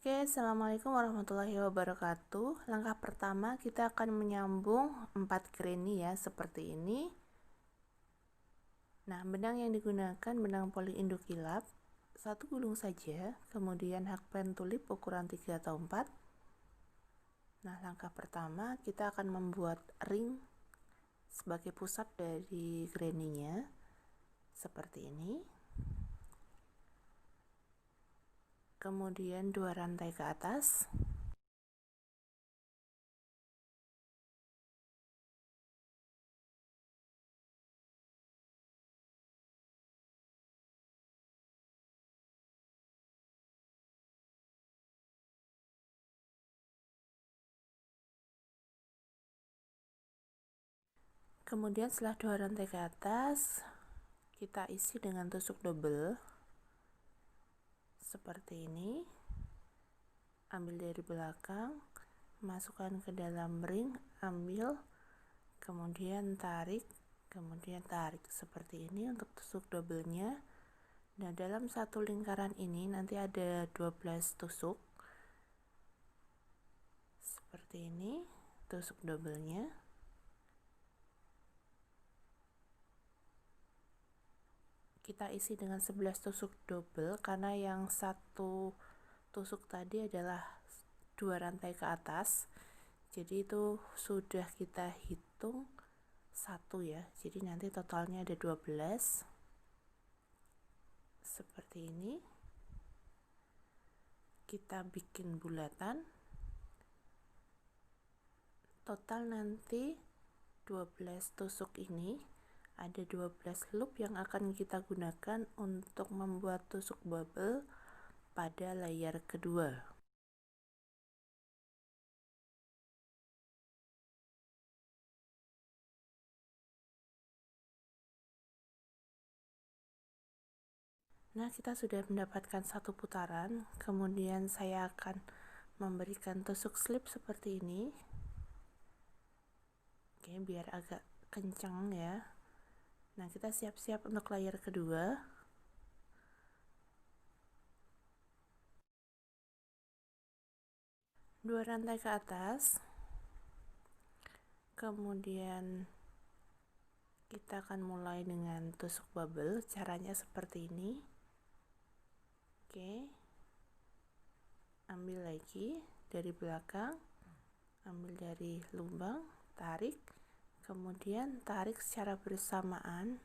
Oke, assalamualaikum warahmatullahi wabarakatuh. Langkah pertama kita akan menyambung 4 granny ya, seperti ini. Nah, benang yang digunakan benang poli indukilap, 1 gulung saja, kemudian hakpen tulip ukuran 3 atau 4. Nah, langkah pertama kita akan membuat ring sebagai pusat dari granny-nya, seperti ini. Kemudian 2 rantai ke atas. Kemudian setelah 2 rantai ke atas, kita isi dengan tusuk double seperti ini. Ambil dari belakang, masukkan ke dalam ring, ambil, kemudian tarik seperti ini untuk tusuk double-nya. Nah, dalam satu lingkaran ini nanti ada 12 tusuk seperti ini, tusuk double-nya. Kita isi dengan 11 tusuk double karena yang satu tusuk tadi adalah 2 rantai ke atas, jadi itu sudah kita hitung 1 ya, jadi nanti totalnya ada 12 seperti ini. Kita bikin bulatan, total nanti 12 tusuk ini ada 12 loop yang akan kita gunakan untuk membuat tusuk bubble pada layer kedua. Nah, kita sudah mendapatkan satu putaran, kemudian saya akan memberikan tusuk slip seperti ini. Oke, biar agak kencang ya. Nah, kita siap-siap untuk layer kedua. Dua rantai ke atas. Kemudian kita akan mulai dengan tusuk bubble. Caranya seperti ini. Oke. Ambil lagi dari belakang. Ambil dari lubang, tarik. Kemudian tarik secara bersamaan.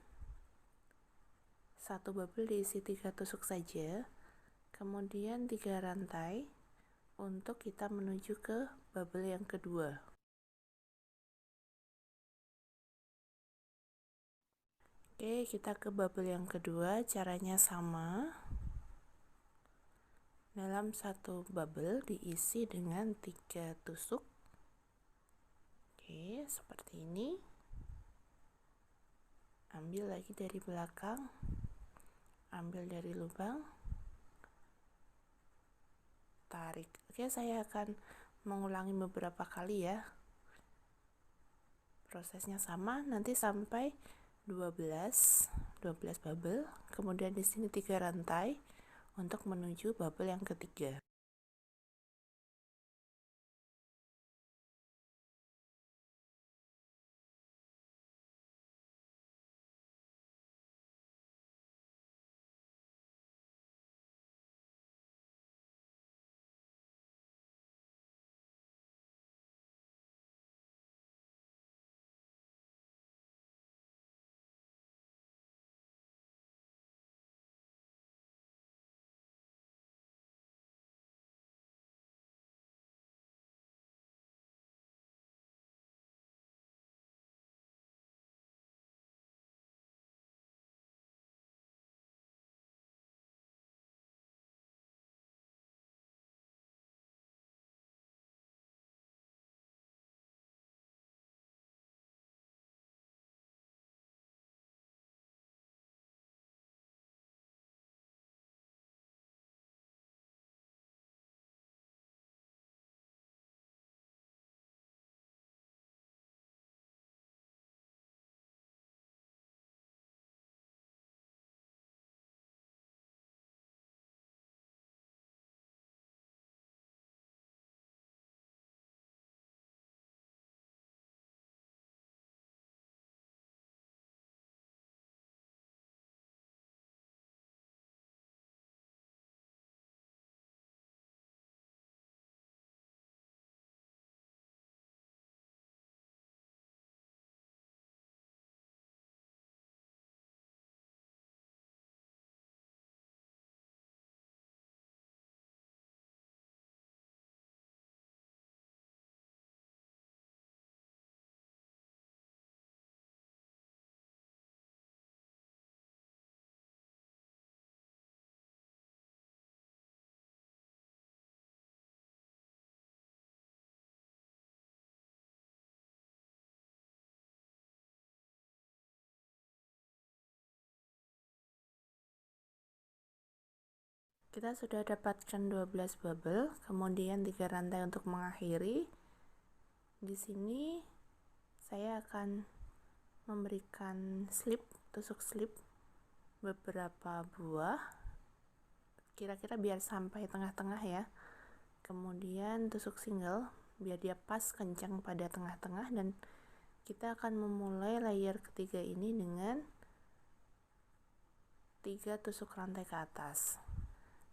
Satu bubble diisi 3 tusuk saja. Kemudian 3 rantai untuk kita menuju ke bubble yang kedua. Oke, kita ke bubble yang kedua, caranya sama. Dalam satu bubble diisi dengan 3 tusuk. Oke, seperti ini. Ambil lagi dari belakang, ambil dari lubang, tarik. Oke, saya akan mengulangi beberapa kali ya. Prosesnya sama, nanti sampai 12 bubble, kemudian di sini 3 rantai untuk menuju bubble yang ketiga. Kita sudah dapatkan 12 bubble, kemudian 3 rantai untuk mengakhiri. Di sini saya akan memberikan tusuk slip beberapa buah, kira-kira biar sampai tengah-tengah ya. Kemudian tusuk single biar dia pas kencang pada tengah-tengah, dan kita akan memulai layer ketiga ini dengan 3 tusuk rantai ke atas.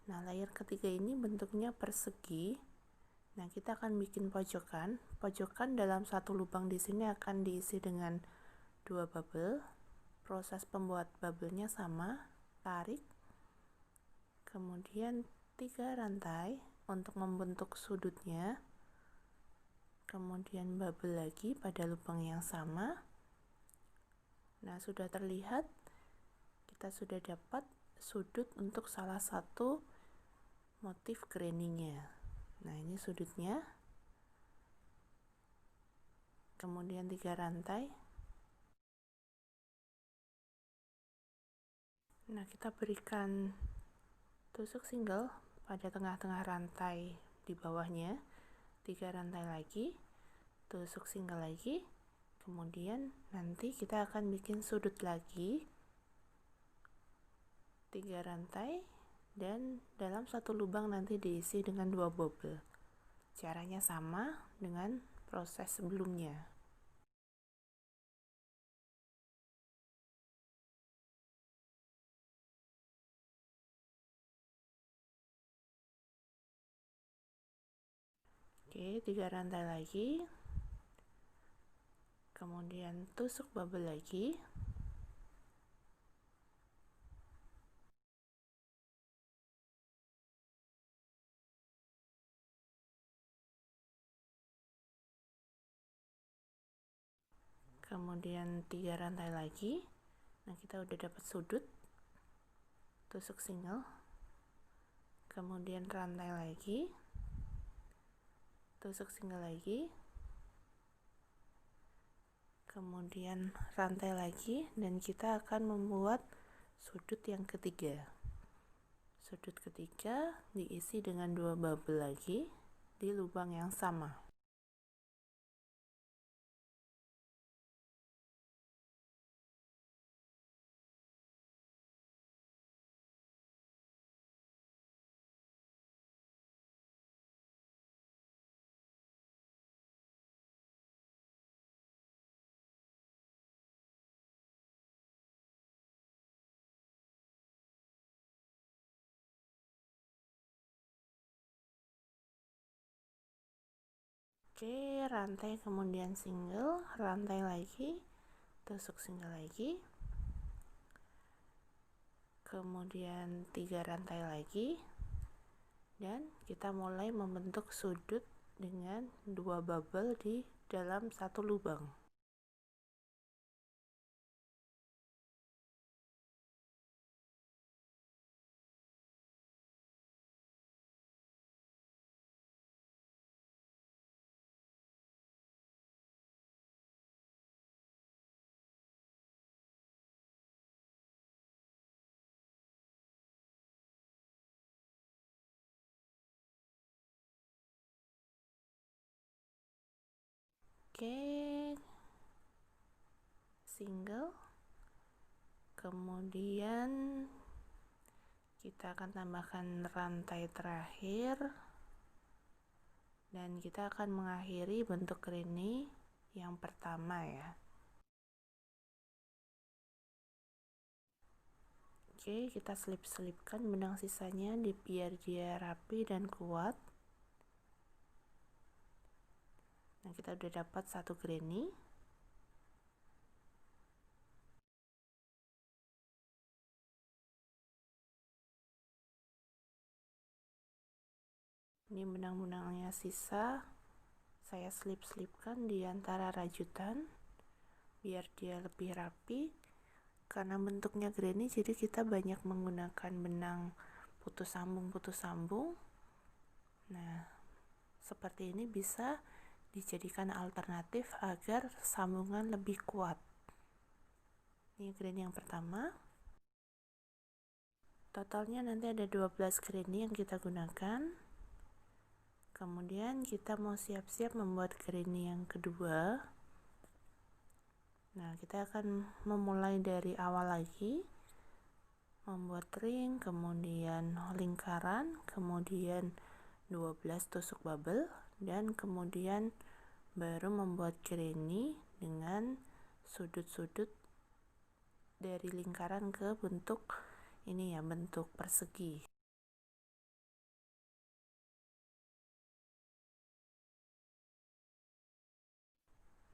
Nah, layer ketiga ini bentuknya persegi. Nah, kita akan bikin pojokan. Pojokan dalam satu lubang di sini akan diisi dengan 2 bubble. Proses pembuat bubble-nya sama, tarik. Kemudian 3 rantai untuk membentuk sudutnya. Kemudian bubble lagi pada lubang yang sama. Nah, sudah terlihat kita sudah dapat sudut untuk salah satu motif granny-nya. Nah, ini sudutnya. Kemudian 3 rantai. Nah, kita berikan tusuk single pada tengah-tengah rantai di bawahnya. 3 rantai lagi, tusuk single lagi. Kemudian nanti kita akan bikin sudut lagi, 3 rantai, dan dalam satu lubang nanti diisi dengan 2 bubble. Caranya sama dengan proses sebelumnya. Oke, 3 rantai lagi. Kemudian tusuk bubble lagi. Kemudian 3 rantai lagi. Nah, kita udah dapat sudut, tusuk single, kemudian rantai lagi, tusuk single lagi, kemudian rantai lagi, dan kita akan membuat sudut yang ketiga. Sudut ketiga diisi dengan 2 bubble lagi di lubang yang sama. Oke, rantai kemudian single, rantai lagi, tusuk single lagi, kemudian 3 rantai lagi, dan kita mulai membentuk sudut dengan 2 bubble di dalam satu lubang. Oke, single, kemudian kita akan tambahkan rantai terakhir, dan kita akan mengakhiri bentuk granny yang pertama ya. Oke, kita selip-selipkan benang sisanya biar dia rapi dan kuat. Nah, kita udah dapat satu granny. Ini benang-benangnya sisa saya selip-selipkan di antara rajutan biar dia lebih rapi. Karena bentuknya granny, jadi kita banyak menggunakan benang putus sambung. Nah, seperti ini bisa dijadikan alternatif agar sambungan lebih kuat. Ini granny yang pertama. Totalnya nanti ada 12 granny yang kita gunakan. Kemudian kita mau siap-siap membuat granny yang kedua. Nah, kita akan memulai dari awal lagi, membuat ring, kemudian lingkaran, kemudian 12 tusuk bubble, dan kemudian baru membuat granny dengan sudut-sudut dari lingkaran ke bentuk ini ya, bentuk persegi.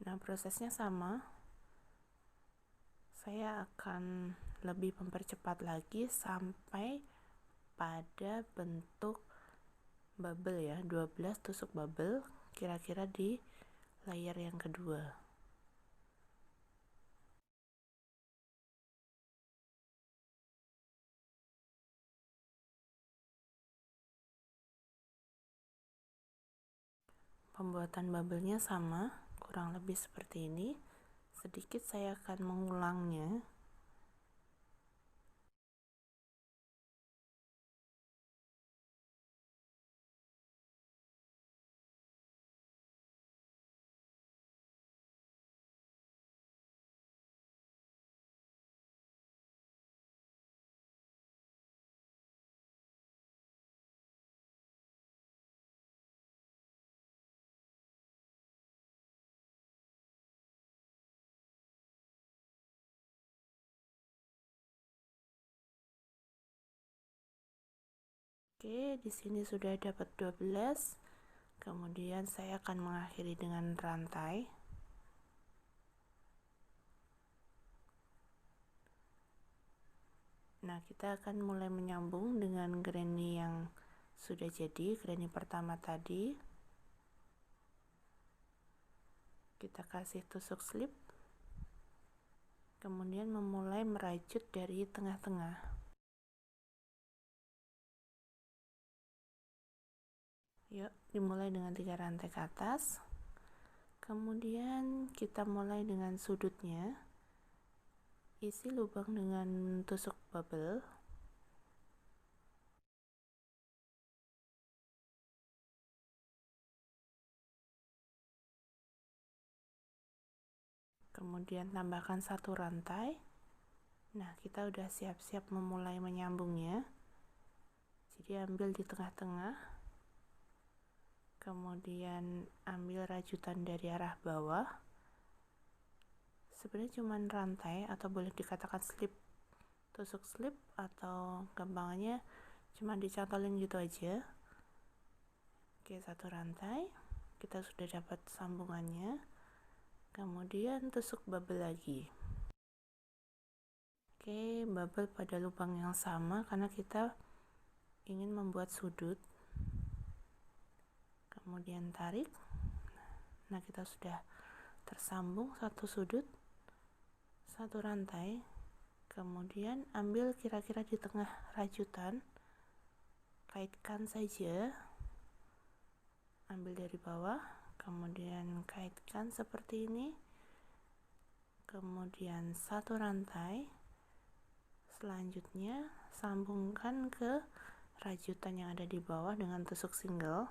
Nah, prosesnya sama. Saya akan lebih mempercepat lagi sampai pada bentuk bubble ya, 12 tusuk bubble kira-kira di layer yang kedua. Pembuatan bubble-nya sama, kurang lebih seperti ini. Sedikit saya akan mengulangnya. Oke, di sini sudah dapat 12. Kemudian saya akan mengakhiri dengan rantai. Nah, kita akan mulai menyambung dengan granny yang sudah jadi, granny pertama tadi. Kita kasih tusuk slip. Kemudian memulai merajut dari tengah-tengah. Yuk, dimulai dengan 3 rantai ke atas. Kemudian kita mulai dengan sudutnya. Isi lubang dengan tusuk bubble. Kemudian tambahkan 1 rantai. Nah, kita udah siap-siap memulai menyambungnya. Jadi ambil di tengah-tengah. Kemudian ambil rajutan dari arah bawah. Sebenarnya cuma rantai atau boleh dikatakan slip, tusuk slip, atau gampangannya cuma dicantolin gitu aja. Oke, 1 rantai, kita sudah dapat sambungannya. Kemudian tusuk bubble lagi. Oke, bubble pada lubang yang sama karena kita ingin membuat sudut. Kemudian tarik. Nah, kita sudah tersambung 1 sudut, 1 rantai. Kemudian ambil kira-kira di tengah rajutan, kaitkan saja, ambil dari bawah, kemudian kaitkan seperti ini. Kemudian 1 rantai. Selanjutnya sambungkan ke rajutan yang ada di bawah dengan tusuk single.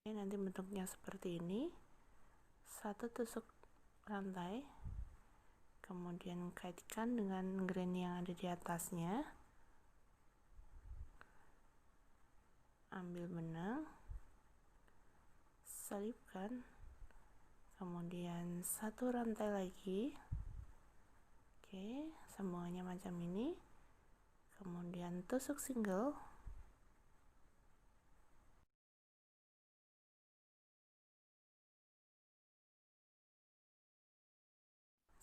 Ini nanti bentuknya seperti ini. 1 tusuk rantai, kemudian kaitkan dengan granny yang ada di atasnya. Ambil benang, selipkan, kemudian 1 rantai lagi. Oke, sambungannya macam ini. Kemudian tusuk single.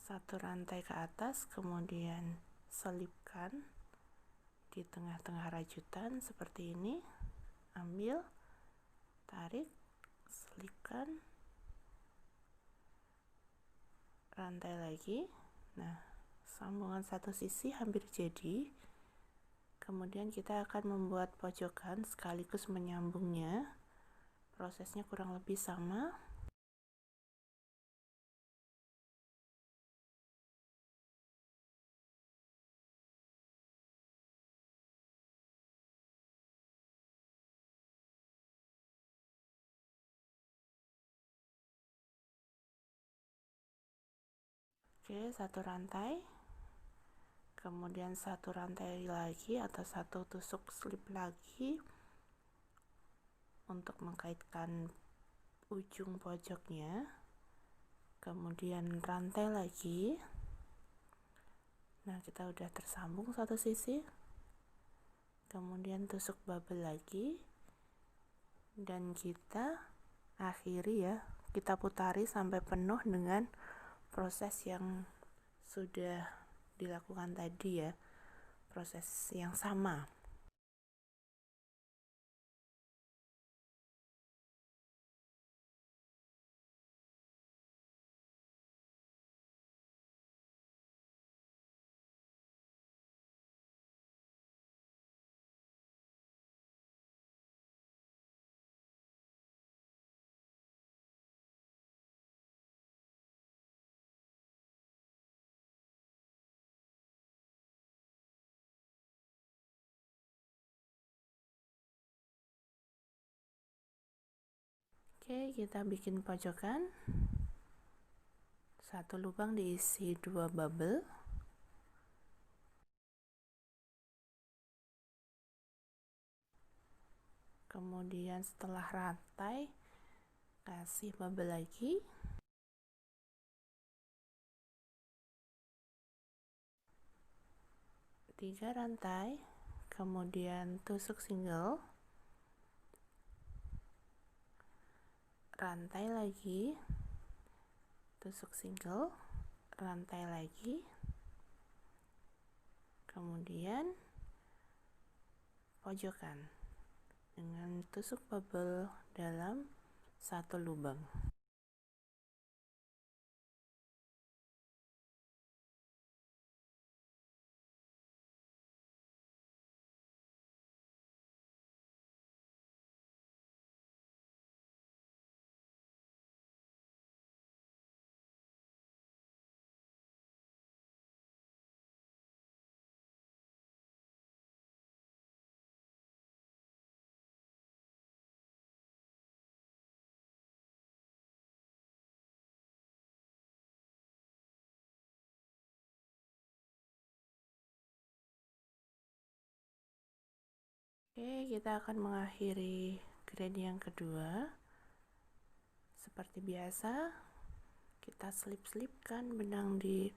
Satu rantai ke atas, kemudian selipkan di tengah-tengah rajutan seperti ini. Ambil, tarik, selipkan, rantai lagi. Nah, sambungan satu sisi hampir jadi. Kemudian kita akan membuat pojokan sekaligus. sekaligus menyambungnya. Prosesnya kurang lebih sama. Oke, satu rantai, kemudian satu rantai lagi atau satu tusuk slip lagi untuk mengkaitkan ujung pojoknya, kemudian rantai lagi. Nah, kita udah tersambung satu sisi, kemudian tusuk bubble lagi, dan kita akhiri ya, kita putari sampai penuh dengan proses yang sudah dilakukan tadi ya, proses yang sama. Oke, kita bikin pojokan. Satu lubang diisi 2 bubble. Kemudian setelah rantai, kasih bubble lagi. Tiga rantai, kemudian tusuk single. Rantai lagi, tusuk single, rantai lagi, kemudian pojokan dengan tusuk bubble dalam satu lubang. Oke, kita akan mengakhiri granny yang kedua. Seperti biasa, kita selip-selipkan benang di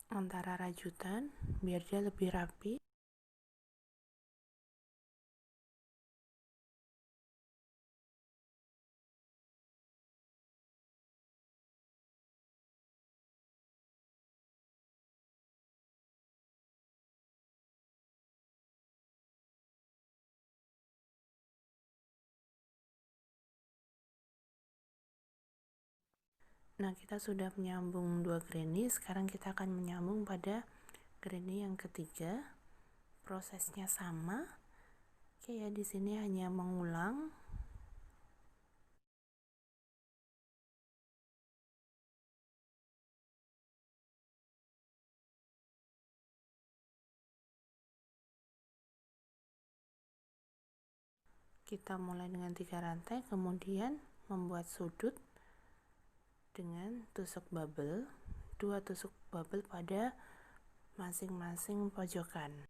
antara rajutan biar dia lebih rapi. Nah, kita sudah menyambung 2 granny, sekarang kita akan menyambung pada granny yang ketiga. Prosesnya sama. Oke ya, di sini hanya mengulang. Kita mulai dengan 3 rantai, kemudian membuat sudut dengan tusuk bubble, 2 tusuk bubble pada masing-masing pojokan.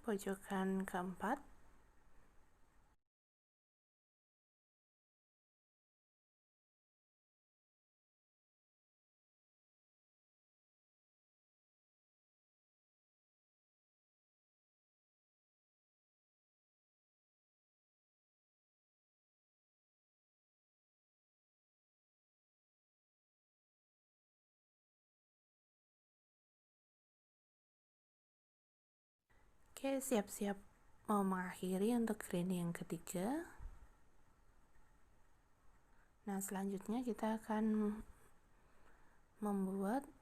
pojokan keempat. Oke, siap-siap mau mengakhiri untuk granny yang ketiga. Nah, selanjutnya kita akan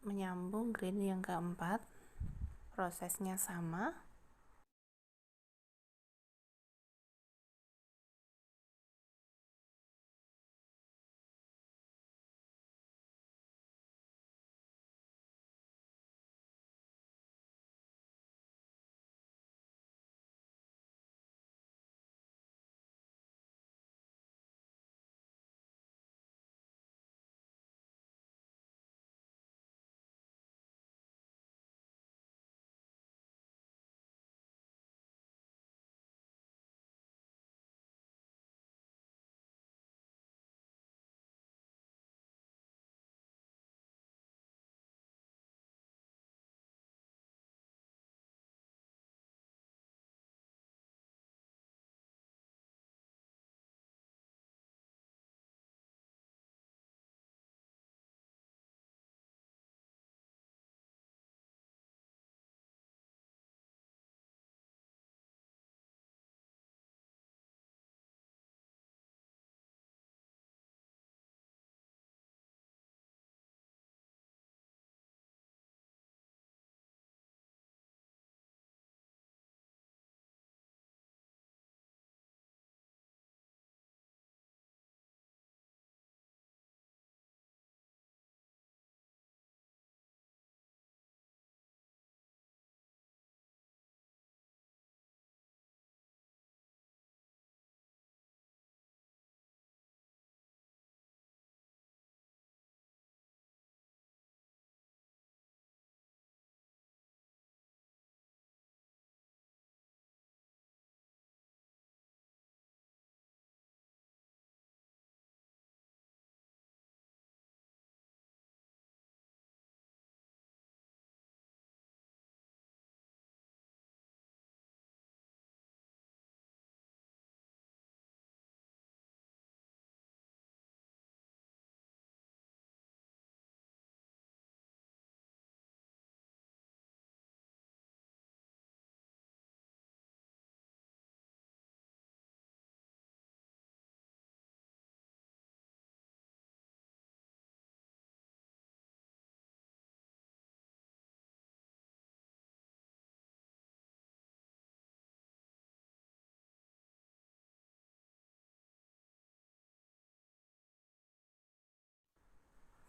menyambung granny yang keempat. Prosesnya sama.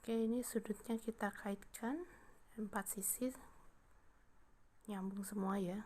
Oke, ini sudutnya kita kaitkan 4 sisi nyambung semua ya.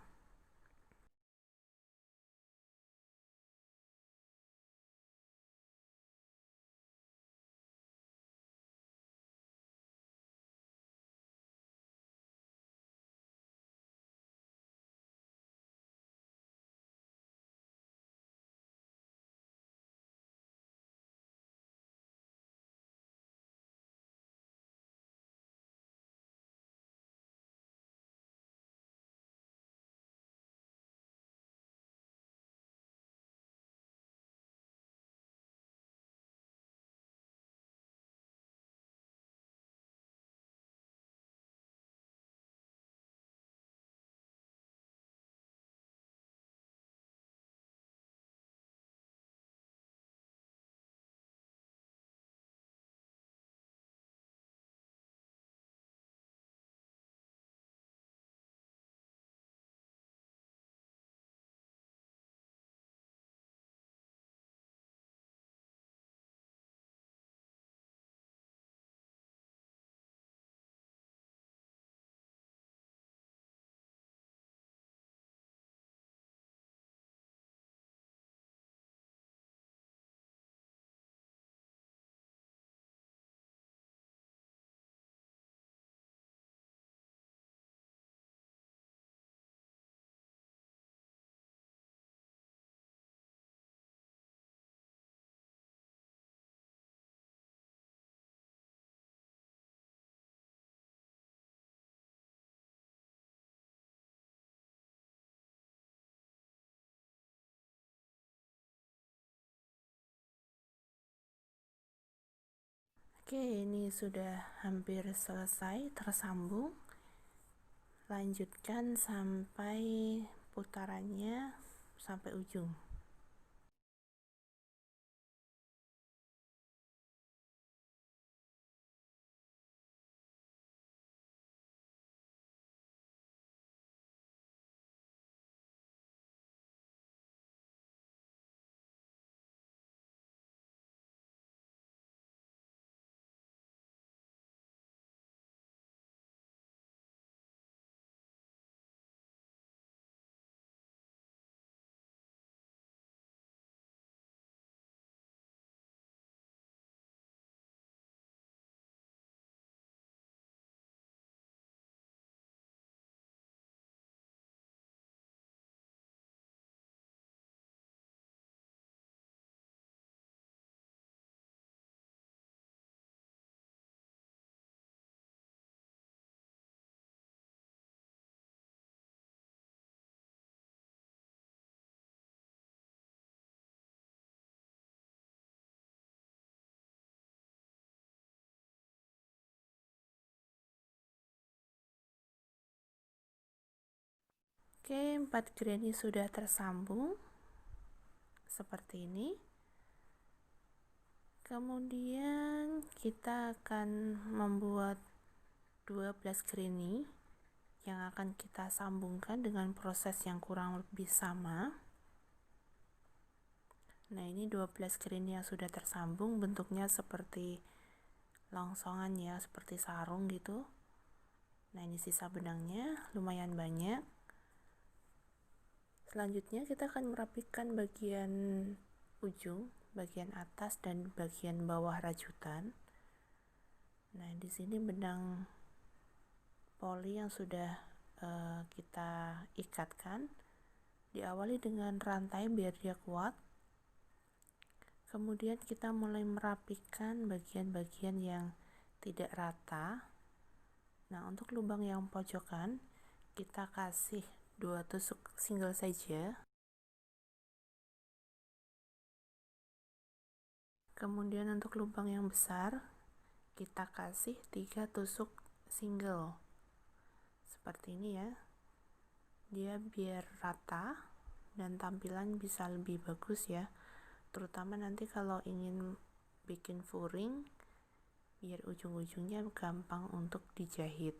Oke, ini sudah hampir selesai tersambung. Lanjutkan sampai putarannya sampai ujung. Oke, 4 granny sudah tersambung seperti ini. Kemudian kita akan membuat 12 granny yang akan kita sambungkan dengan proses yang kurang lebih sama. Nah, ini 12 granny yang sudah tersambung, bentuknya seperti longsongan ya, seperti sarung gitu. Nah, ini sisa benangnya lumayan banyak. Selanjutnya kita akan merapikan bagian ujung, bagian atas dan bagian bawah rajutan. Nah, di sini benang poli yang sudah kita ikatkan diawali dengan rantai biar dia kuat. Kemudian kita mulai merapikan bagian-bagian yang tidak rata. Nah, untuk lubang yang pojokan kita kasih 2 tusuk single saja. Kemudian untuk lubang yang besar kita kasih 3 tusuk single. Seperti ini ya. Dia biar rata dan tampilan bisa lebih bagus ya. Terutama nanti kalau ingin bikin furing biar ujung-ujungnya gampang untuk dijahit.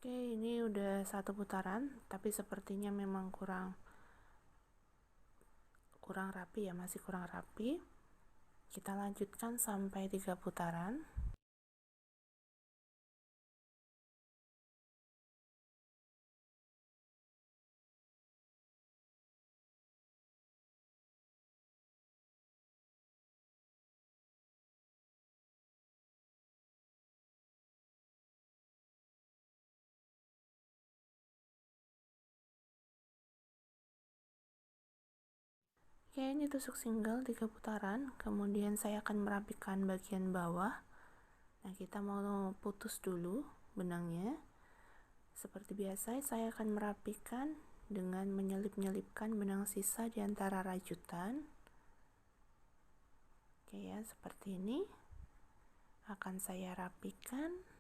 Oke, ini udah 1 putaran, tapi sepertinya memang kurang rapi ya, masih kurang rapi. Kita lanjutkan sampai 3 putaran. Oke, ini tusuk single 3 putaran, kemudian saya akan merapikan bagian bawah. Nah, kita mau putus dulu benangnya. Seperti biasa, saya akan merapikan dengan menyelip-nyelipkan benang sisa di antara rajutan. Oke ya, seperti ini. Akan saya rapikan.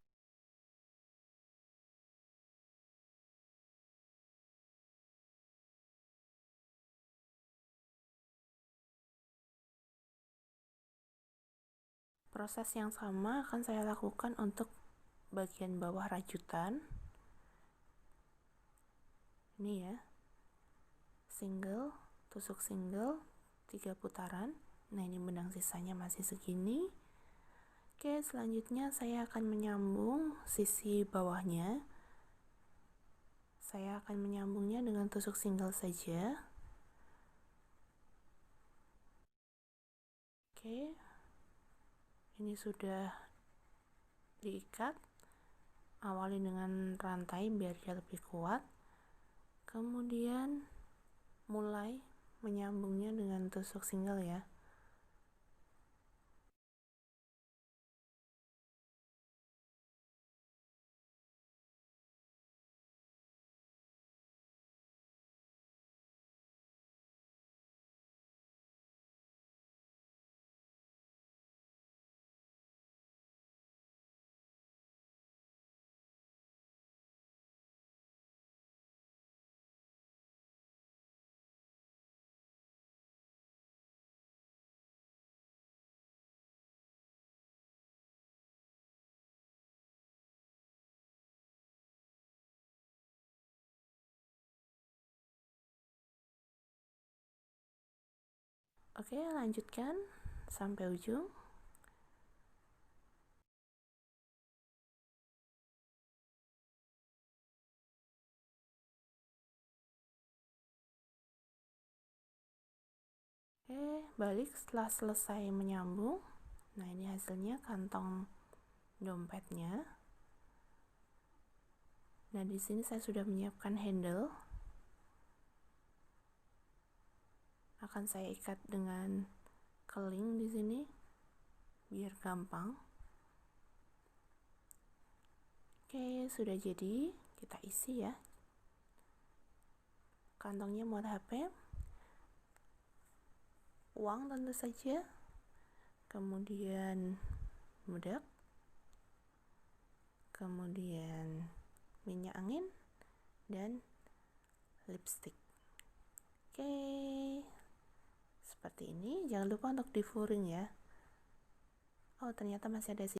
Proses yang sama akan saya lakukan untuk bagian bawah rajutan. Ini ya. Single, tusuk single 3 putaran. Nah, ini benang sisanya masih segini. Oke, selanjutnya saya akan menyambung sisi bawahnya. Saya akan menyambungnya dengan tusuk single saja. Oke, ini sudah diikat. Awali dengan rantai biar dia lebih kuat. Kemudian mulai menyambungnya dengan tusuk single ya. Oke, lanjutkan sampai ujung. Oke, balik setelah selesai menyambung. Nah, ini hasilnya kantong dompetnya. Nah, di sini saya sudah menyiapkan handle. Akan saya ikat dengan keling di sini biar gampang. Oke, sudah jadi. Kita isi ya. Kantongnya muat HP. Uang tentu saja. Kemudian bedak. Kemudian minyak angin dan lipstick. Oke, seperti ini. Jangan lupa untuk di furing ya. Oh, ternyata masih ada